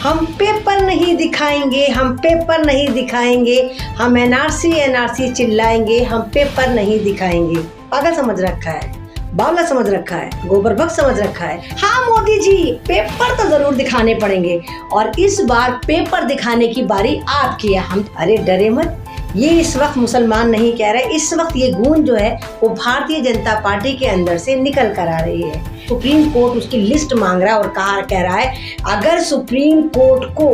हम पेपर नहीं दिखाएंगे, हम पेपर नहीं दिखाएंगे, हम एनआरसी एनआरसी चिल्लाएंगे, हम पेपर नहीं दिखाएंगे। पागल समझ रखा है, बावला समझ रखा है, गोबर भक्त समझ रखा है। हाँ मोदी जी, पेपर तो जरूर दिखाने पड़ेंगे और इस बार पेपर दिखाने की बारी आपकी है। हम अरे डरे मत, ये इस वक्त मुसलमान नहीं कह रहे, इस वक्त ये गूंज जो है वो भारतीय जनता पार्टी के अंदर से निकल कर आ रही है। सुप्रीम कोर्ट उसकी लिस्ट मांग रहा है और कह रहा है अगर सुप्रीम कोर्ट को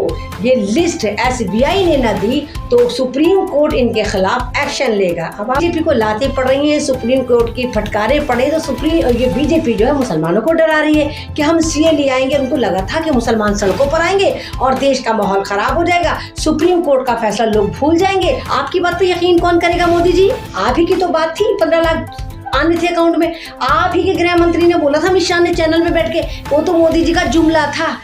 ये लिस्ट एसबीआई ने न दी तो सुप्रीम कोर्ट इनके खिलाफ एक्शन लेगा। अब बीजेपी को लाते पड़ रही हैं, सुप्रीम कोर्ट की फटकारे पड़े तो ये बीजेपी जो है मुसलमानों को डरा रही है कि हम सीए ले आएंगे। उनको लगा था कि मुसलमान सड़कों पर आएंगे और देश का माहौल खराब हो जाएगा, सुप्रीम कोर्ट का फैसला लोग भूल जाएंगे। आपकी बात पे यकीन कौन करेगा मोदी जी? आप ही की तो बात थी, 15 लाख आने थे अकाउंट में। आप ही के गृह मंत्री ने बोला था, अमित शाह ने चैनल में बैठ के, वो तो मोदी जी का जुमला था।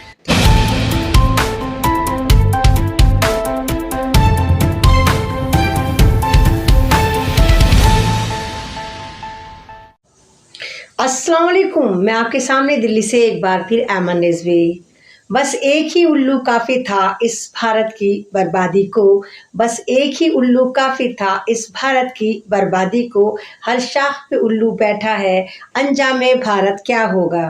अस्सलाम वालेकुम, मैं आपके सामने दिल्ली से एक बार फिर ऐमन रिजवी। बस एक ही उल्लू काफ़ी था इस भारत की बर्बादी को, बस एक ही उल्लू काफ़ी था इस भारत की बर्बादी को। हर शाख पे उल्लू बैठा है, अंजामे भारत क्या होगा।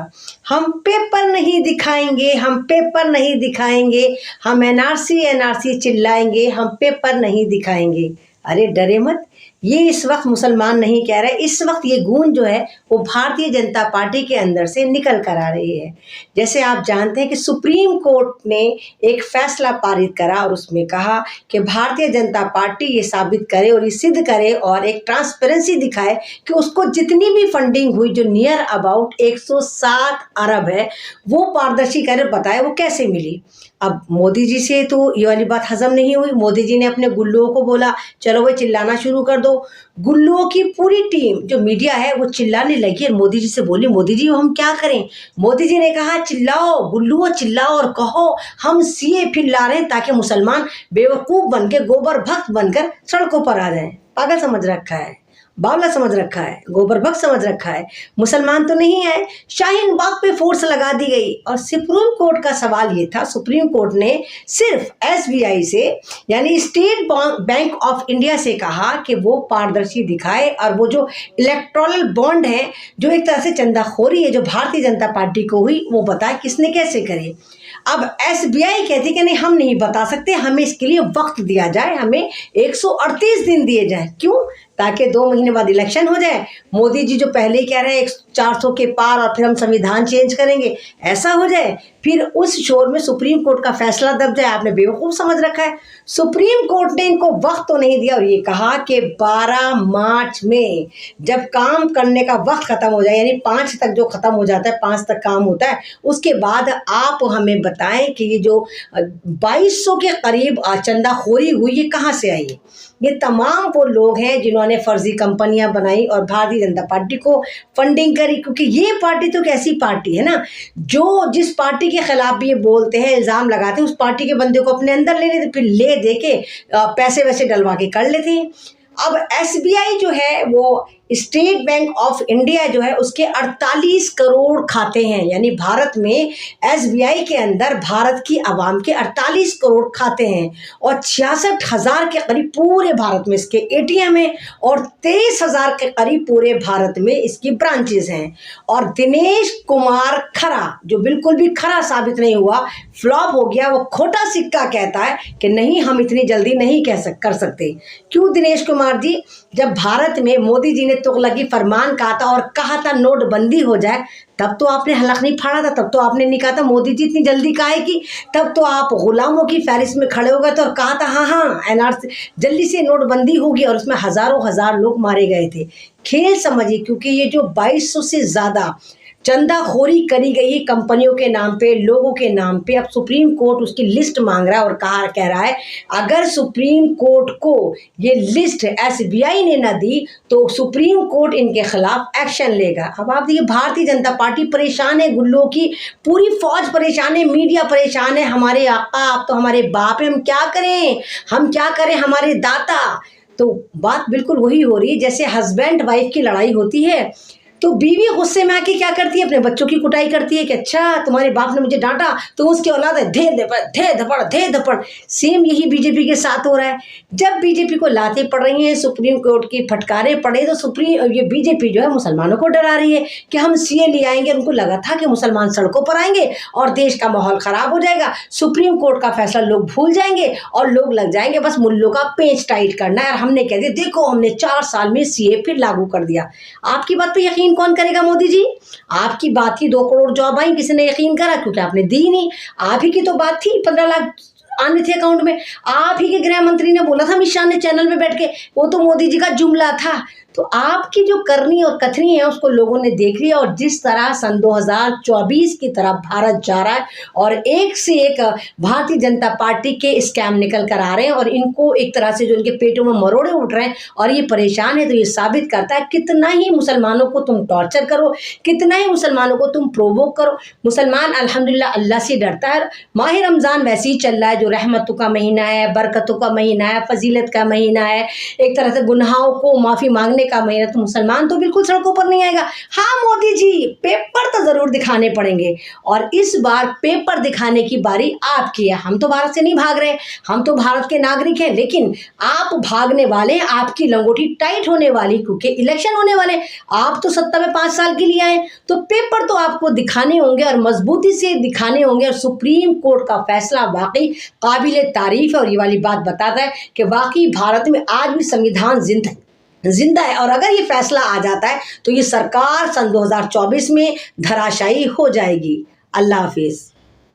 हम पेपर नहीं दिखाएंगे, हम पेपर नहीं दिखाएंगे, हम एनआरसी एनआरसी चिल्लाएंगे, हम पेपर नहीं दिखाएंगे। अरे डरे मत, ये इस वक्त मुसलमान नहीं कह रहे, इस वक्त ये गूंज जो है वो भारतीय जनता पार्टी के अंदर से निकल कर आ रही है। जैसे आप जानते हैं कि सुप्रीम कोर्ट ने एक फैसला पारित करा और उसमें कहा कि भारतीय जनता पार्टी ये साबित करे और ये सिद्ध करे और एक ट्रांसपेरेंसी दिखाए कि उसको जितनी भी फंडिंग हुई जो नियर अबाउट 107 अरब है वो पारदर्शी करे, बताए वो कैसे मिली। अब मोदी जी से तो ये वाली बात हजम नहीं हुई। मोदी जी ने अपने गुल्लुओं को बोला चलो वो चिल्लाना शुरू कर दो। गुल्लुओं की पूरी टीम जो मीडिया है वो चिल्लाने लगी और मोदी जी से बोली मोदी जी हम क्या करें। मोदी जी ने कहा चिल्लाओ गुल्लुओं, चिल्लाओ और कहो हम सीए फिर ला रहे हैं ताकि मुसलमान बेवकूफ़ बन के गोबर भक्त बनकर सड़कों पर आ जाएं। पागल समझ रखा है, बावला समझ रखा है, गोबर भक्त समझ रखा है। मुसलमान तो नहीं आए, शाहीन बाग पे फोर्स लगा दी गई। और सुप्रीम कोर्ट का सवाल ये था, सुप्रीम कोर्ट ने सिर्फ एसबीआई से यानी स्टेट बैंक ऑफ इंडिया से कहा कि वो पारदर्शी दिखाए और वो जो इलेक्टोरल बॉन्ड है जो एक तरह से चंदाखोरी है जो भारतीय जनता पार्टी को हुई वो बताए किसने कैसे करे। अब एसबीआई कहती कि नहीं हम नहीं बता सकते, हमें इसके लिए वक्त दिया जाए, हमें 138 दिन दिए जाए। क्यों? ताकि 2 महीने बाद इलेक्शन हो जाए। मोदी जी जो पहले ही कह रहे हैं 400 के पार और फिर हम संविधान चेंज करेंगे, ऐसा हो जाए, फिर उस शोर में सुप्रीम कोर्ट का फैसला दब जाए। आपने बेवकूफ़ समझ रखा है। सुप्रीम कोर्ट ने इनको वक्त तो नहीं दिया और ये कहा कि 12 मार्च में जब काम करने का वक्त खत्म हो जाए, यानी 5 तक जो खत्म हो जाता है, 5 तक काम होता है, उसके बाद आप हमें बताएं कि ये जो 2200 के करीब चंदाखोरी हुई ये कहाँ से आई। ये तमाम वो लोग हैं जिन्होंने फर्जी कंपनियां बनाई और भारतीय जनता पार्टी को फंडिंग करी, क्योंकि ये पार्टी तो एक ऐसी पार्टी है ना जो जिस पार्टी के खिलाफ भी ये बोलते हैं, इल्ज़ाम लगाते हैं, उस पार्टी के बंदे को अपने अंदर ले लेते, फिर ले दे के पैसे वैसे डलवा के कर लेते हैं। अब एसबीआई जो है वो स्टेट बैंक ऑफ इंडिया जो है उसके 48 करोड़ खाते हैं, यानी भारत में एसबीआई के अंदर भारत की आवाम के 48 करोड़ खाते हैं और 66,000 के करीब पूरे भारत में इसके एटीएम हैं और 23,000 के करीब पूरे भारत में इसकी ब्रांचेस हैं। और दिनेश कुमार खरा जो बिल्कुल भी खरा साबित नहीं हुआ, फ्लॉप हो गया, वो खोटा सिक्का कहता है कि नहीं हम इतनी जल्दी नहीं कर सकते। क्यों दिनेश कुमार जी? जब भारत में मोदी जी ने तुगलकी फरमान कहा था और कहा था नोटबंदी हो जाए, तब तो आपने हलक नहीं फाड़ा था, तब तो आपने नहीं कहा था मोदी जी इतनी जल्दी काहे की, तब तो आप गुलामों की फहरिस्त में खड़े हो गए थे और कहा था हाँ एनआरसी जल्दी से नोटबंदी होगी और उसमें हज़ारों हज़ार लोग मारे गए थे। खेल समझिए, क्योंकि ये जो 2200 से ज़्यादा चंदाखोरी करी गई है कंपनियों के नाम पे, लोगों के नाम पे, अब सुप्रीम कोर्ट उसकी लिस्ट मांग रहा है और कह रहा है अगर सुप्रीम कोर्ट को ये लिस्ट एसबीआई ने ना दी तो सुप्रीम कोर्ट इनके खिलाफ एक्शन लेगा। अब आप देखिए भारतीय जनता पार्टी परेशान है, गुल्लुओं की पूरी फौज परेशान है, मीडिया परेशान है, हमारे आका आप तो हमारे बाप है, हम क्या करें, हम क्या करें, हमारे दाता। तो बात बिल्कुल वही हो रही है जैसे हस्बैंड वाइफ की लड़ाई होती है। तो तो बीवी गुस्से में आके क्या करती है, अपने बच्चों की कुटाई करती है कि अच्छा तुम्हारे बाप ने मुझे डांटा तो उसकी औलाद है धे धपड़। सेम यही बीजेपी के साथ हो रहा है। जब बीजेपी को लाते पड़ रही हैं, सुप्रीम कोर्ट की फटकारे पड़े, तो ये बीजेपी जो है मुसलमानों को डरा रही है कि हम सीए ले आएंगे। उनको लगा था कि मुसलमान सड़कों पर आएंगे और देश का माहौल खराब हो जाएगा, सुप्रीम कोर्ट का फैसला लोग भूल जाएंगे और लोग लग जाएंगे बस मुल्लों का पेच टाइट करना है। और हमने कह दिया देखो हमने 4 साल में सीए फिर लागू कर दिया। आपकी बात पे यकीन कौन करेगा मोदी जी? आपकी बात की 2 करोड़ जॉब आई, किसी ने यकीन करा? क्योंकि आपने दी नहीं। आप ही की तो बात थी 15 लाख आने थे अकाउंट में। आप ही के गृह मंत्री ने बोला था, अमित शाह ने चैनल में बैठ के, वो तो मोदी जी का जुमला था। तो आपकी जो करनी और कथनी है उसको लोगों ने देख लिया। और जिस तरह सन 2024 की तरफ भारत जा रहा है और एक से एक भारतीय जनता पार्टी के स्कैम निकल कर आ रहे हैं और इनको एक तरह से जो इनके पेटों में मरोड़े उठ रहे हैं और ये परेशान है, तो ये साबित करता है कितना ही मुसलमानों को तुम टॉर्चर करो, कितना ही मुसलमानों को तुम प्रोवोक करो। मुसलमान अल्हम्दुलिल्लाह अल्लाह से डरता है। माह रमज़ान वैसे ही चल रहा है, जो रहमतों का महीना है, बरकतों का महीना है, फजीलत का महीना है, एक तरह से गुनाहों को माफ़ी मांगने का महीना। तो मुसलमान तो बिल्कुल सड़कों पर नहीं आएगा। हाँ मोदी जी, पेपर तो जरूर दिखाने पड़ेंगे और इस बार पेपर दिखाने की बारी आपकी है। हम तो भारत से नहीं भाग रहे, हम तो भारत के नागरिक हैं, लेकिन आप भागने वाले हैं, आपकी लंगोटी टाइट होने वाली, क्योंकि इलेक्शन होने वाले। आप तो सत्ता में 5 साल के लिए आए, तो पेपर तो आपको दिखाने होंगे और मजबूती से दिखाने होंगे। और सुप्रीम कोर्ट का फैसला वाकई काबिल तारीफ है और ये वाली बात बताता है कि वाकई भारत में आज भी संविधान जिंदा है। और अगर ये फैसला आ जाता है तो ये सरकार सन 2024 में धराशायी हो जाएगी। अल्लाह हाफिज।